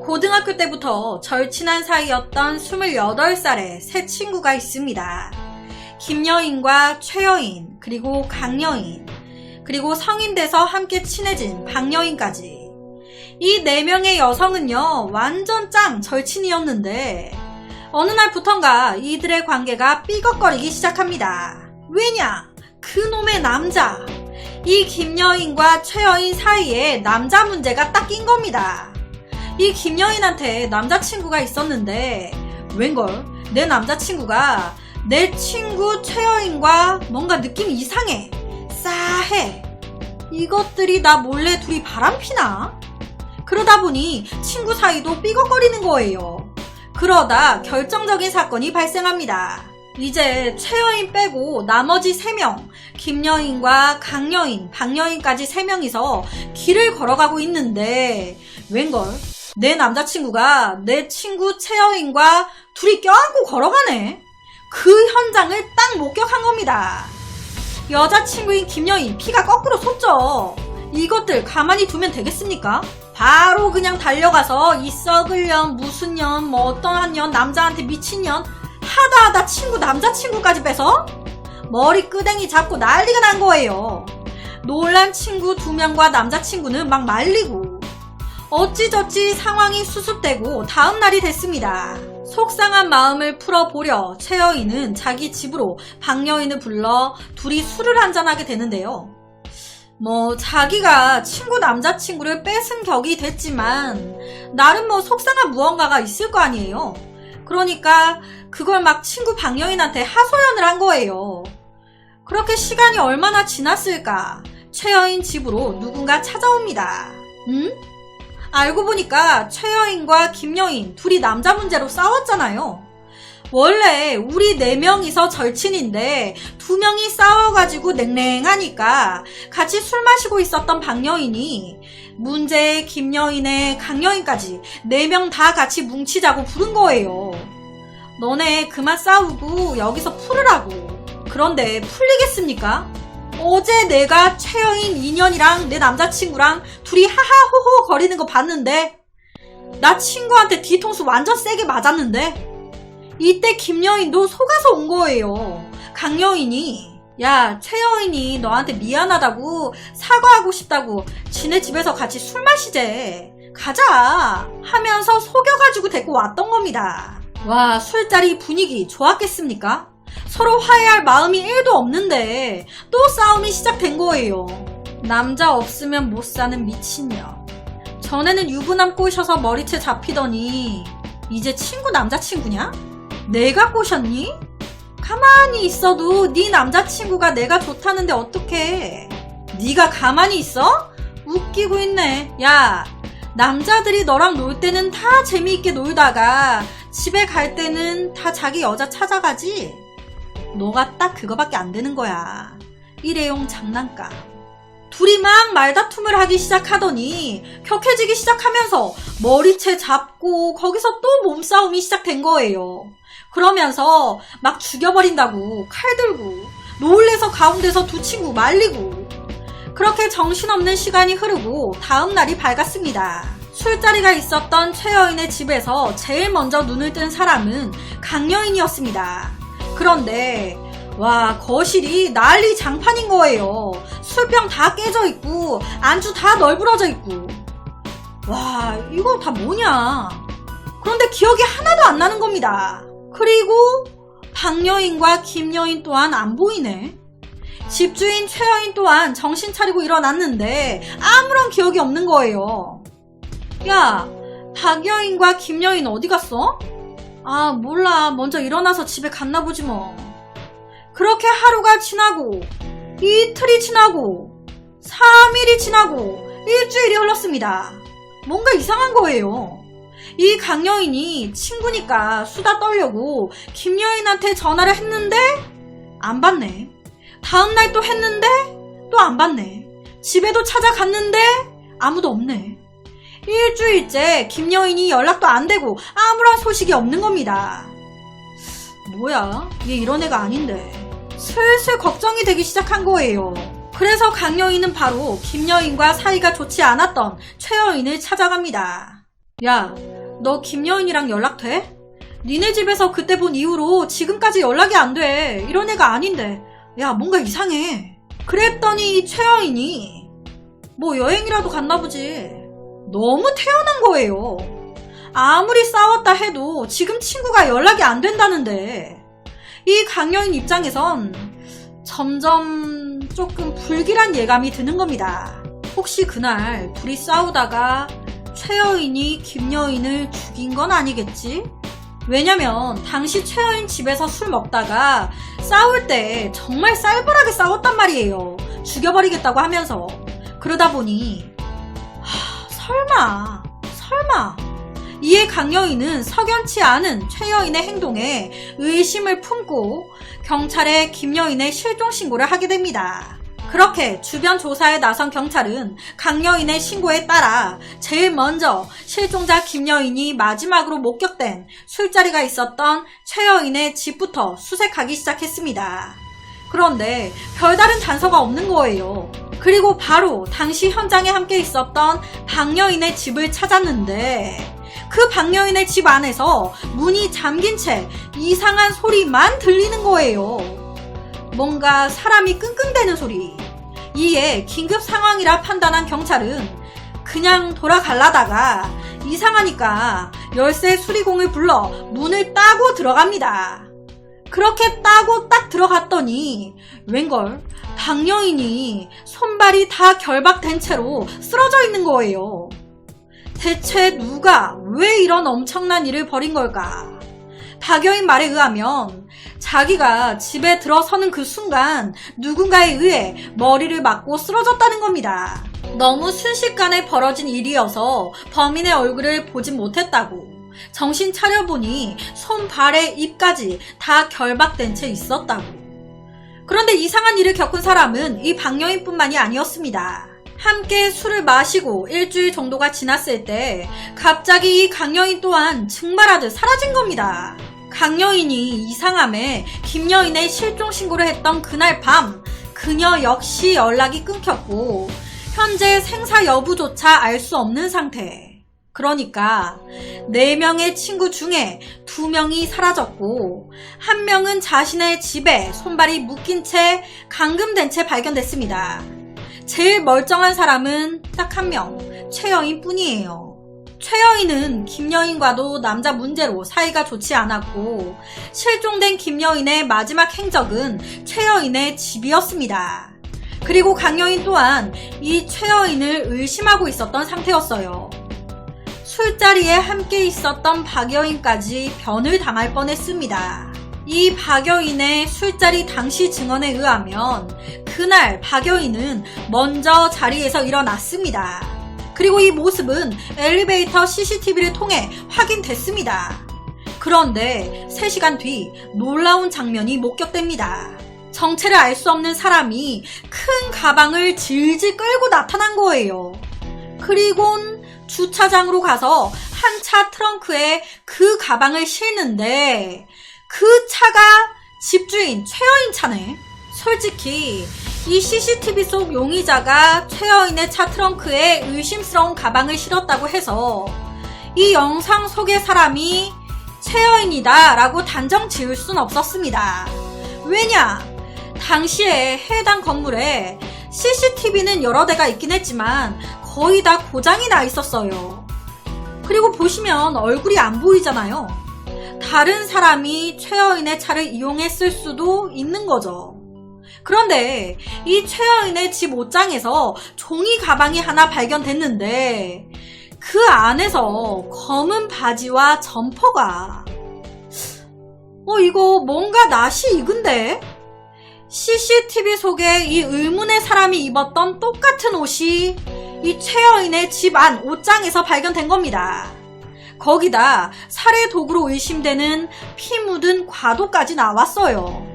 고등학교 때부터 절친한 사이였던 28살의 새 친구가 있습니다. 김여인과 최여인, 그리고 강여인, 그리고 성인 돼서 함께 친해진 박여인까지. 이 4명의 여성은요, 완전 짱 절친이었는데 어느 날부턴가 이들의 관계가 삐걱거리기 시작합니다. 왜냐? 그놈의 남자. 이 김여인과 최여인 사이에 남자 문제가 딱 낀 겁니다. 이 김여인한테 남자친구가 있었는데 웬걸 내 남자친구가 내 친구 최여인과 뭔가 느낌이 이상해. 싸해. 이것들이 나 몰래 둘이 바람피나? 그러다 보니 친구 사이도 삐걱거리는 거예요. 그러다 결정적인 사건이 발생합니다. 이제 최여인 빼고 나머지 3명, 김여인과 강여인, 박여인까지 3명이서 길을 걸어가고 있는데 웬걸 내 남자친구가 내 친구 최여인과 둘이 껴안고 걸어가네. 그 현장을 딱 목격한 겁니다. 여자친구인 김여인 피가 거꾸로 솟죠. 이것들 가만히 두면 되겠습니까? 바로 그냥 달려가서 이 썩을 년, 무슨 년, 뭐 어떠한 년, 남자한테 미친 년 하다 친구 남자친구까지 빼서 머리 끄댕이 잡고 난리가 난 거예요. 놀란 친구 2명과 남자친구는 막 말리고 어찌저찌 상황이 수습되고 다음날이 됐습니다. 속상한 마음을 풀어보려 최여인은 자기 집으로 박여인을 불러 둘이 술을 한잔하게 되는데요. 자기가 친구 남자친구를 뺏은 격이 됐지만 나름 속상한 무언가가 있을 거 아니에요. 그러니까 그걸 막 친구 박여인한테 하소연을 한 거예요. 그렇게 시간이 얼마나 지났을까? 최여인 집으로 누군가 찾아옵니다. 응? 알고 보니까 최여인과 김여인 둘이 남자 문제로 싸웠잖아요. 원래 우리 4명이서 절친인데 2명이 싸워가지고 냉랭하니까 같이 술 마시고 있었던 박여인이 문제의 김여인의 강여인까지 4명 다 같이 뭉치자고 부른 거예요. 너네 그만 싸우고 여기서 풀으라고. 그런데 풀리겠습니까? 어제 내가 최여인 2년이랑 내 남자친구랑 둘이 하하호호 거리는 거 봤는데 나 친구한테 뒤통수 완전 세게 맞았는데 이때 김여인도 속아서 온 거예요. 강여인이 야 최여인이 너한테 미안하다고 사과하고 싶다고 지네 집에서 같이 술 마시재 가자 하면서 속여가지고 데리고 왔던 겁니다. 와 술자리 분위기 좋았겠습니까? 서로 화해할 마음이 1도 없는데 또 싸움이 시작된 거예요. 남자 없으면 못 사는 미친년. 전에는 유부남 꼬셔서 머리채 잡히더니 이제 친구 남자친구냐? 내가 꼬셨니? 가만히 있어도 네 남자친구가 내가 좋다는데 어떡해. 네가 가만히 있어? 웃기고 있네. 야 남자들이 너랑 놀 때는 다 재미있게 놀다가 집에 갈 때는 다 자기 여자 찾아가지? 너가 딱 그거밖에 안 되는 거야. 일회용 장난감. 둘이 막 말다툼을 하기 시작하더니 격해지기 시작하면서 머리채 잡고 거기서 또 몸싸움이 시작된 거예요. 그러면서 막 죽여버린다고 칼 들고 놀래서 가운데서 2 친구 말리고 그렇게 정신없는 시간이 흐르고 다음날이 밝았습니다. 술자리가 있었던 최여인의 집에서 제일 먼저 눈을 뜬 사람은 강여인이었습니다. 그런데 와 거실이 난리 장판인 거예요. 술병 다 깨져 있고 안주 다 널브러져 있고 와 이거 다 뭐냐. 그런데 기억이 하나도 안 나는 겁니다. 그리고 박여인과 김여인 또한 안 보이네. 집주인 최여인 또한 정신 차리고 일어났는데 아무런 기억이 없는 거예요. 야 박여인과 김여인 어디 갔어? 아 몰라 먼저 일어나서 집에 갔나 보지 뭐. 그렇게 하루가 지나고 이틀이 지나고 3일이 지나고 일주일이 흘렀습니다. 뭔가 이상한 거예요. 이 강여인이 친구니까 수다 떨려고 김여인한테 전화를 했는데 안 받네. 다음날 또 했는데 또 안 받네. 집에도 찾아갔는데 아무도 없네. 일주일째 김여인이 연락도 안 되고 아무런 소식이 없는 겁니다. 뭐야 얘 이런 애가 아닌데. 슬슬 걱정이 되기 시작한 거예요. 그래서 강여인은 바로 김여인과 사이가 좋지 않았던 최여인을 찾아갑니다. 야 너 김여인이랑 연락돼? 니네 집에서 그때 본 이후로 지금까지 연락이 안 돼. 이런 애가 아닌데. 야, 뭔가 이상해. 그랬더니 이 최여인이 뭐 여행이라도 갔나 보지. 너무 태연한 거예요. 아무리 싸웠다 해도 지금 친구가 연락이 안 된다는데 이 강여인 입장에선 점점 조금 불길한 예감이 드는 겁니다. 혹시 그날 둘이 싸우다가 최여인이 김여인을 죽인 건 아니겠지? 왜냐면 당시 최여인 집에서 술 먹다가 싸울 때 정말 쌀벌하게 싸웠단 말이에요. 죽여버리겠다고 하면서. 그러다 보니 설마 이에 강여인은 석연치 않은 최여인의 행동에 의심을 품고 경찰에 김여인의 실종 신고를 하게 됩니다. 그렇게 주변 조사에 나선 경찰은 강여인의 신고에 따라 제일 먼저 실종자 김여인이 마지막으로 목격된 술자리가 있었던 최여인의 집부터 수색하기 시작했습니다. 그런데 별다른 단서가 없는 거예요. 그리고 바로 당시 현장에 함께 있었던 박여인의 집을 찾았는데 그 박여인의 집 안에서 문이 잠긴 채 이상한 소리만 들리는 거예요. 뭔가 사람이 끙끙대는 소리. 이에 긴급 상황이라 판단한 경찰은 그냥 돌아가려다가 이상하니까 열쇠 수리공을 불러 문을 따고 들어갑니다. 그렇게 따고 딱 들어갔더니 웬걸 박여인이 손발이 다 결박된 채로 쓰러져 있는 거예요. 대체 누가 왜 이런 엄청난 일을 벌인 걸까? 박여인 말에 의하면 자기가 집에 들어서는 그 순간 누군가에 의해 머리를 맞고 쓰러졌다는 겁니다. 너무 순식간에 벌어진 일이어서 범인의 얼굴을 보진 못했다고. 정신 차려보니 손, 발에 입까지 다 결박된 채 있었다고. 그런데 이상한 일을 겪은 사람은 이 박여인뿐만이 아니었습니다. 함께 술을 마시고 일주일 정도가 지났을 때 갑자기 이 강여인 또한 증발하듯 사라진 겁니다. 강여인이 이상함에 김여인의 실종 신고를 했던 그날 밤 그녀 역시 연락이 끊겼고 현재 생사 여부조차 알 수 없는 상태. 그러니까 4명의 친구 중에 2명이 사라졌고 1명은 자신의 집에 손발이 묶인 채 감금된 채 발견됐습니다. 제일 멀쩡한 사람은 딱 1명, 최여인 뿐이에요. 최여인은 김여인과도 남자 문제로 사이가 좋지 않았고 실종된 김여인의 마지막 행적은 최여인의 집이었습니다. 그리고 강여인 또한 이 최여인을 의심하고 있었던 상태였어요. 술자리에 함께 있었던 박여인까지 변을 당할 뻔했습니다. 이 박여인의 술자리 당시 증언에 의하면 그날 박여인은 먼저 자리에서 일어났습니다. 그리고 이 모습은 엘리베이터 CCTV를 통해 확인됐습니다. 그런데 3시간 뒤 놀라운 장면이 목격됩니다. 정체를 알 수 없는 사람이 큰 가방을 질질 끌고 나타난 거예요. 그리곤 주차장으로 가서 한 차 트렁크에 그 가방을 싣는데 그 차가 집주인 최여인 차네. 솔직히 이 CCTV 속 용의자가 최여인의 차 트렁크에 의심스러운 가방을 실었다고 해서 이 영상 속의 사람이 최여인이다 라고 단정 지을 순 없었습니다. 왜냐? 당시에 해당 건물에 CCTV는 여러 대가 있긴 했지만 거의 다 고장이 나 있었어요. 그리고 보시면 얼굴이 안 보이잖아요. 다른 사람이 최여인의 차를 이용했을 수도 있는 거죠. 그런데 이 최여인의 집 옷장에서 종이 가방이 하나 발견됐는데 그 안에서 검은 바지와 점퍼가 이거 뭔가 낯이 익은데? CCTV 속에 이 의문의 사람이 입었던 똑같은 옷이 이 최여인의 집 안 옷장에서 발견된 겁니다. 거기다 살해 도구로 의심되는 피 묻은 과도까지 나왔어요.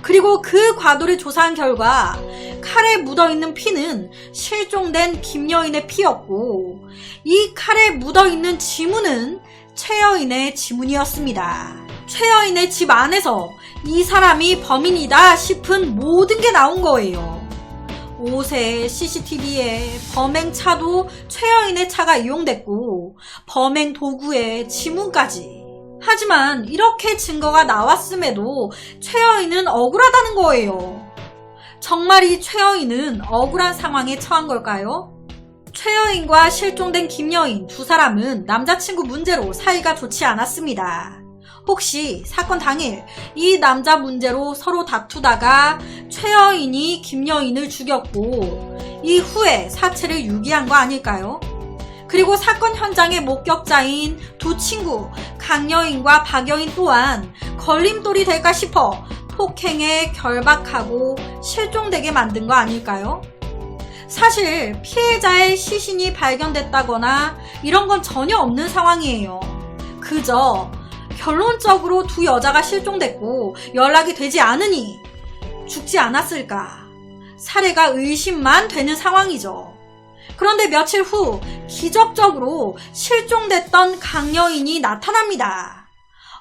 그리고 그 과도를 조사한 결과 칼에 묻어있는 피는 실종된 김여인의 피였고 이 칼에 묻어있는 지문은 최여인의 지문이었습니다. 최여인의 집 안에서 이 사람이 범인이다 싶은 모든 게 나온 거예요. 옷에 CCTV에 범행차도 최여인의 차가 이용됐고 범행 도구에 지문까지. 하지만 이렇게 증거가 나왔음에도 최여인은 억울하다는 거예요. 정말 이 최여인은 억울한 상황에 처한 걸까요? 최여인과 실종된 김여인 두 사람은 남자친구 문제로 사이가 좋지 않았습니다. 혹시 사건 당일 이 남자 문제로 서로 다투다가 최여인이 김여인을 죽였고 이후에 사체를 유기한 거 아닐까요? 그리고 사건 현장의 목격자인 두 친구 강여인과 박여인 또한 걸림돌이 될까 싶어 폭행에 결박하고 실종되게 만든 거 아닐까요? 사실 피해자의 시신이 발견됐다거나 이런 건 전혀 없는 상황이에요. 그저 결론적으로 두 여자가 실종됐고 연락이 되지 않으니 죽지 않았을까. 살해가 의심만 되는 상황이죠. 그런데 며칠 후 기적적으로 실종됐던 강여인이 나타납니다.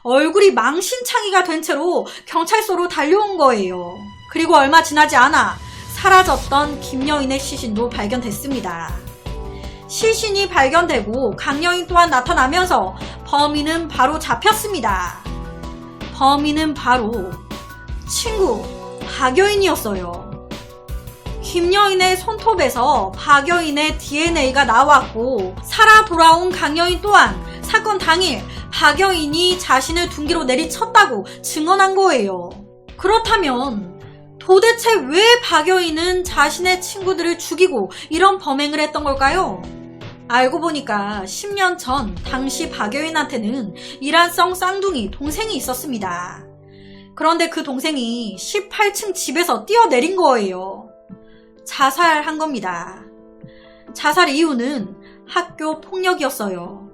얼굴이 망신창이가 된 채로 경찰서로 달려온 거예요. 그리고 얼마 지나지 않아 사라졌던 김여인의 시신도 발견됐습니다. 시신이 발견되고 강여인 또한 나타나면서 범인은 바로 잡혔습니다. 범인은 바로 친구 박여인이었어요. 김여인의 손톱에서 박여인의 DNA가 나왔고 살아 돌아온 강여인 또한 사건 당일 박여인이 자신을 둔기로 내리쳤다고 증언한 거예요. 그렇다면 도대체 왜 박여인은 자신의 친구들을 죽이고 이런 범행을 했던 걸까요? 알고 보니까 10년 전 당시 박여인한테는 이란성 쌍둥이 동생이 있었습니다. 그런데 그 동생이 18층 집에서 뛰어내린 거예요. 자살한 겁니다. 자살 이유는 학교 폭력이었어요.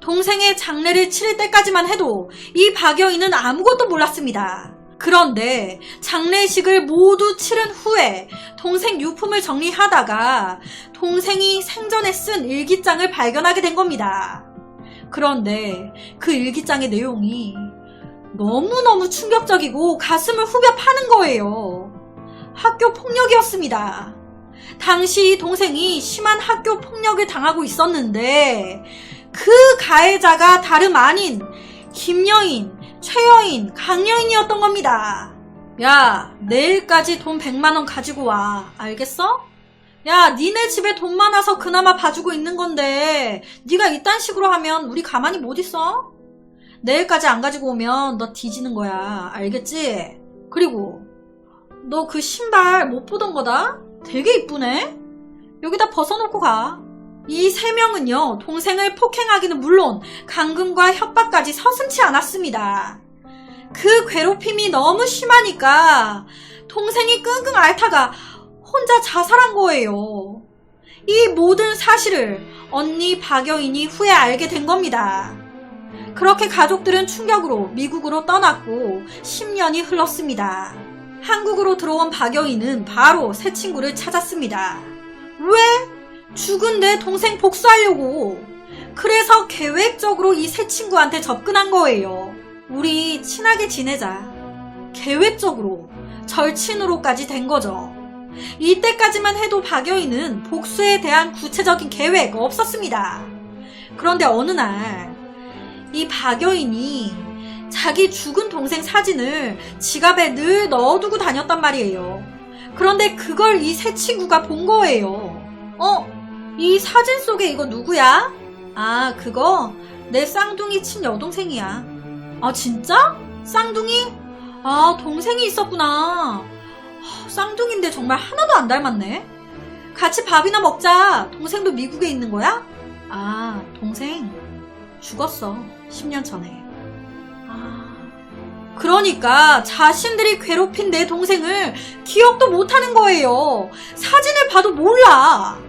동생의 장례를 치를 때까지만 해도 이 박여인은 아무것도 몰랐습니다. 그런데 장례식을 모두 치른 후에 동생 유품을 정리하다가 동생이 생전에 쓴 일기장을 발견하게 된 겁니다. 그런데 그 일기장의 내용이 너무너무 충격적이고 가슴을 후벼 파는 거예요. 학교 폭력이었습니다. 당시 동생이 심한 학교 폭력을 당하고 있었는데 그 가해자가 다름 아닌 김여인, 최여인, 강여인이었던 겁니다. 야, 내일까지 돈 100만원 가지고 와. 알겠어? 야, 니네 집에 돈 많아서 그나마 봐주고 있는 건데 니가 이딴 식으로 하면 우리 가만히 못 있어? 내일까지 안 가지고 오면 너 뒤지는 거야. 알겠지? 그리고 너 그 신발 못 보던 거다? 되게 이쁘네? 여기다 벗어놓고 가. 이 세 명은요, 동생을 폭행하기는 물론 감금과 협박까지 서슴지 않았습니다. 그 괴롭힘이 너무 심하니까 동생이 끙끙 앓다가 혼자 자살한 거예요. 이 모든 사실을 언니 박여인이 후에 알게 된 겁니다. 그렇게 가족들은 충격으로 미국으로 떠났고 10년이 흘렀습니다. 한국으로 들어온 박여인은 바로 새 친구를 찾았습니다. 왜? 죽은 내 동생 복수하려고. 그래서 계획적으로 이 새 친구한테 접근한 거예요. 우리 친하게 지내자. 계획적으로 절친으로까지 된 거죠. 이때까지만 해도 박여인은 복수에 대한 구체적인 계획 없었습니다. 그런데 어느 날 이 박여인이 자기 죽은 동생 사진을 지갑에 늘 넣어두고 다녔단 말이에요. 그런데 그걸 이 새 친구가 본 거예요. 이 사진 속에 이거 누구야? 아, 그거 내 쌍둥이 친여동생이야. 아, 진짜? 쌍둥이? 아, 동생이 있었구나. 쌍둥이인데 정말 하나도 안 닮았네. 같이 밥이나 먹자. 동생도 미국에 있는 거야? 아, 동생 죽었어. 10년 전에. 그러니까 자신들이 괴롭힌 내 동생을 기억도 못하는 거예요. 사진을 봐도 몰라.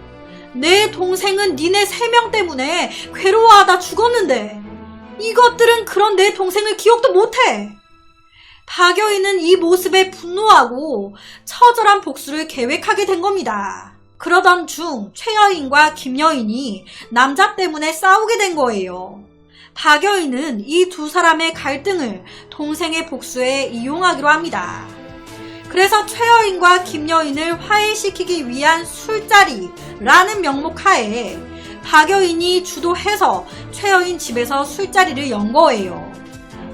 내 동생은 니네 3명 때문에 괴로워하다 죽었는데 이것들은 그런 내 동생을 기억도 못해. 박여인은 이 모습에 분노하고 처절한 복수를 계획하게 된 겁니다. 그러던 중 최여인과 김여인이 남자 때문에 싸우게 된 거예요. 박여인은 이 두 사람의 갈등을 동생의 복수에 이용하기로 합니다. 그래서 최여인과 김여인을 화해시키기 위한 술자리라는 명목 하에 박여인이 주도해서 최여인 집에서 술자리를 연 거예요.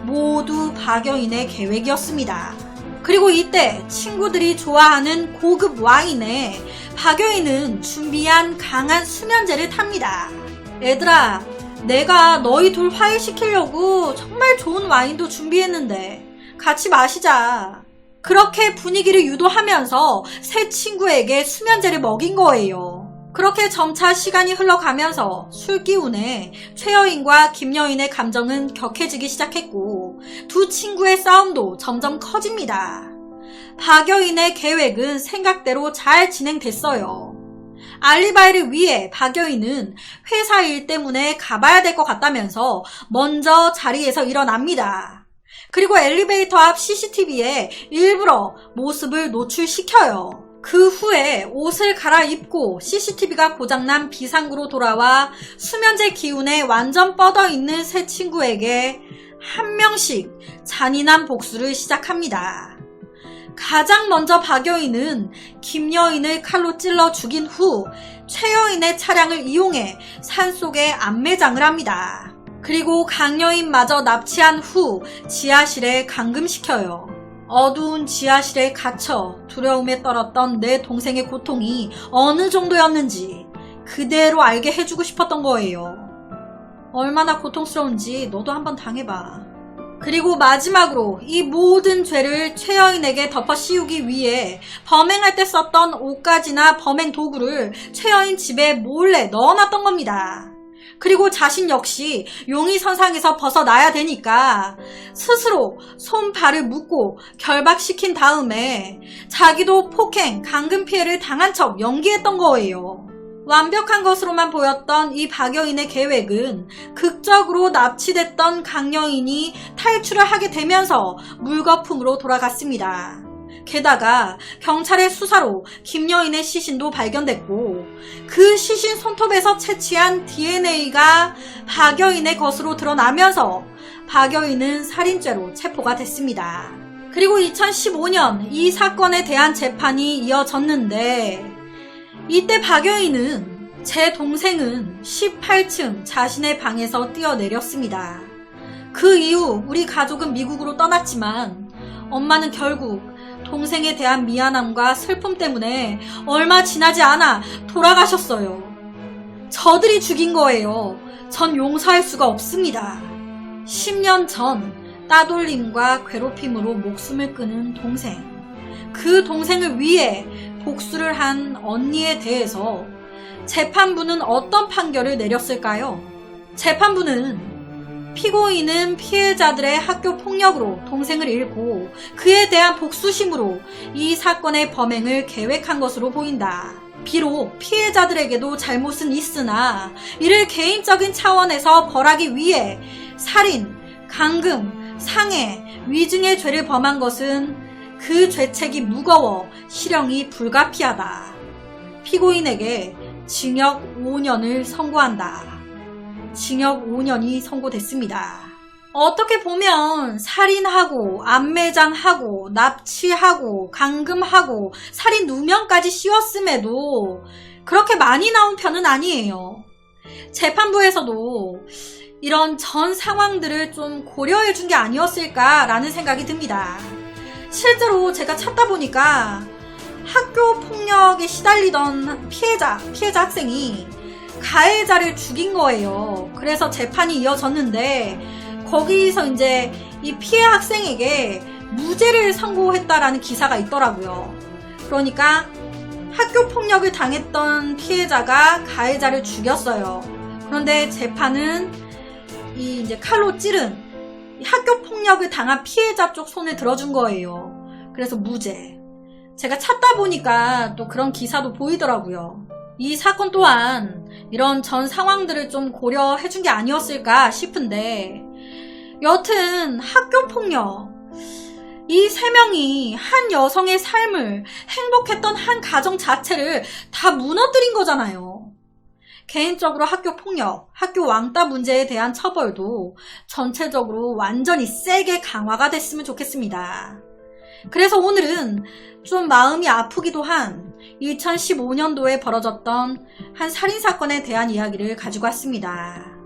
모두 박여인의 계획이었습니다. 그리고 이때 친구들이 좋아하는 고급 와인에 박여인은 준비한 강한 수면제를 탑니다. 얘들아, 내가 너희 둘 화해시키려고 정말 좋은 와인도 준비했는데 같이 마시자. 그렇게 분위기를 유도하면서 세 친구에게 수면제를 먹인 거예요. 그렇게 점차 시간이 흘러가면서 술기운에 최여인과 김여인의 감정은 격해지기 시작했고 두 친구의 싸움도 점점 커집니다. 박여인의 계획은 생각대로 잘 진행됐어요. 알리바이를 위해 박여인은 회사 일 때문에 가봐야 될 것 같다면서 먼저 자리에서 일어납니다. 그리고 엘리베이터 앞 CCTV에 일부러 모습을 노출시켜요. 그 후에 옷을 갈아입고 CCTV가 고장난 비상구로 돌아와 수면제 기운에 완전 뻗어있는 세 친구에게 한 명씩 잔인한 복수를 시작합니다. 가장 먼저 박여인은 김여인을 칼로 찔러 죽인 후 최여인의 차량을 이용해 산속에 안매장을 합니다. 그리고 강여인마저 납치한 후 지하실에 감금시켜요. 어두운 지하실에 갇혀 두려움에 떨었던 내 동생의 고통이 어느 정도였는지 그대로 알게 해주고 싶었던 거예요. 얼마나 고통스러운지 너도 한번 당해봐. 그리고 마지막으로 이 모든 죄를 최여인에게 덮어 씌우기 위해 범행할 때 썼던 옷가지나 범행 도구를 최여인 집에 몰래 넣어놨던 겁니다. 그리고 자신 역시 용의선상에서 벗어나야 되니까 스스로 손, 발을 묶고 결박시킨 다음에 자기도 폭행, 감금 피해를 당한 척 연기했던 거예요. 완벽한 것으로만 보였던 이 박여인의 계획은 극적으로 납치됐던 강여인이 탈출을 하게 되면서 물거품으로 돌아갔습니다. 게다가 경찰의 수사로 김여인의 시신도 발견됐고 그 시신 손톱에서 채취한 DNA가 박여인의 것으로 드러나면서 박여인은 살인죄로 체포가 됐습니다. 그리고 2015년 이 사건에 대한 재판이 이어졌는데 이때 박여인은 제 동생은 18층 자신의 방에서 뛰어내렸습니다. 그 이후 우리 가족은 미국으로 떠났지만 엄마는 결국 동생에 대한 미안함과 슬픔 때문에 얼마 지나지 않아 돌아가셨어요. 저들이 죽인 거예요. 전 용서할 수가 없습니다. 10년 전 따돌림과 괴롭힘으로 목숨을 끊은 동생. 그 동생을 위해 복수를 한 언니에 대해서 재판부는 어떤 판결을 내렸을까요? 재판부는 피고인은 피해자들의 학교 폭력으로 동생을 잃고 그에 대한 복수심으로 이 사건의 범행을 계획한 것으로 보인다. 비록 피해자들에게도 잘못은 있으나 이를 개인적인 차원에서 벌하기 위해 살인, 감금, 상해, 위증의 죄를 범한 것은 그 죄책이 무거워 실형이 불가피하다. 피고인에게 징역 5년을 선고한다. 징역 5년이 선고됐습니다. 어떻게 보면 살인하고 안매장하고 납치하고 감금하고 살인 누명까지 씌웠음에도 그렇게 많이 나온 편은 아니에요. 재판부에서도 이런 전 상황들을 좀 고려해 준 게 아니었을까라는 생각이 듭니다. 실제로 제가 찾다 보니까 학교 폭력에 시달리던 피해자 학생이 가해자를 죽인 거예요. 그래서 재판이 이어졌는데 거기서 이제 이 피해 학생에게 무죄를 선고했다라는 기사가 있더라고요. 그러니까 학교 폭력을 당했던 피해자가 가해자를 죽였어요. 그런데 재판은 이 이제 칼로 찌른 학교 폭력을 당한 피해자 쪽 손을 들어준 거예요. 그래서 무죄. 제가 찾다 보니까 또 그런 기사도 보이더라고요. 이 사건 또한 이런 전 상황들을 좀 고려해 준 게 아니었을까 싶은데 여튼 학교 폭력 이 세 명이 한 여성의 삶을 행복했던 한 가정 자체를 다 무너뜨린 거잖아요. 개인적으로 학교 폭력, 학교 왕따 문제에 대한 처벌도 전체적으로 완전히 세게 강화가 됐으면 좋겠습니다. 그래서 오늘은 좀 마음이 아프기도 한 2015년도에 벌어졌던 한 살인사건에 대한 이야기를 가지고 왔습니다.